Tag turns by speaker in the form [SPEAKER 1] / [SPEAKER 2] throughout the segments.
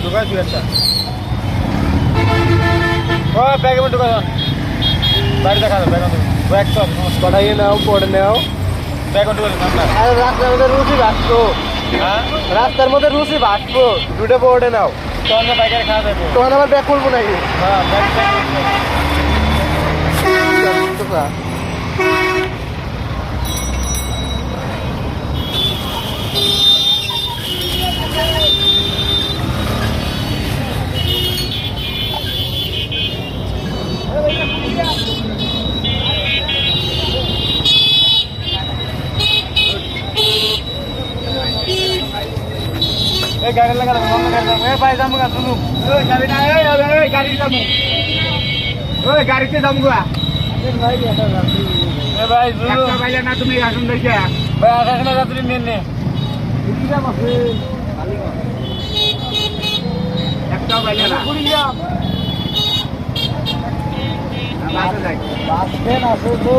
[SPEAKER 1] ঢুকাই দুই একটা ও ব্যাগে ঢুকা যান বাড়ি দেখা যাবে ব্যাগ সব কটাইয়ে নাও পড়ে নাও ব্যাগ ঢুকা যান আর রাস্তার মধ্যে রুচি ভাসবো হ্যাঁ রাস্তার মধ্যে রুচি ভাসবো দুটো পড়ে নাও তখন ব্যাগের খাওয়া যাবে তখন আবার ব্যাগ খুলবো নাকি হ্যাঁ ব্যাগ गाड़ी लगा भाई जाऊंगा सुनू गाड़ी ना गाड़ी जाऊँ गाड़ी से जाऊंगा भाई भाई ना तुम्हें आसन देखिए भाई आकाश ना रात्रि ने একটা বাইলে না পুরি যাম বাসে যাই বাসে না তো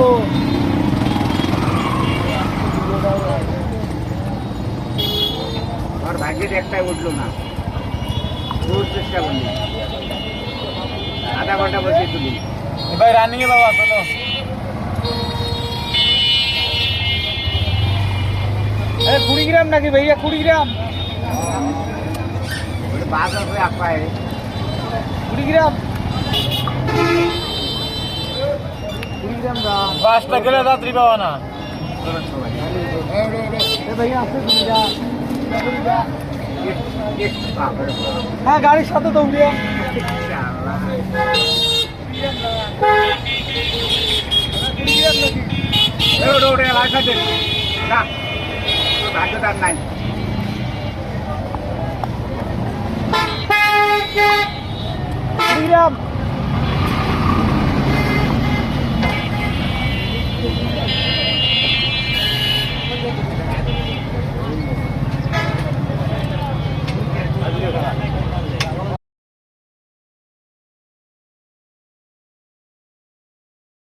[SPEAKER 1] আর ভাগ্যে একটাই উঠলো না বহুত চেষ্টা করলি আধা ঘন্টা বসে তুলি ভাই রানিং এ বাবা চলো এ 20 গ্রাম নাকি ভাইয়া 20 গ্রাম বাস আছে আপায় 20 গ্রাম 20 গ্রাম দা বাসটা গেলে রাত্রি পাওয়া না এ ভাইয়া আছে 20 গ্রাম হ্যাঁ গাড়ির সাথে দৌড়িয়ে নাই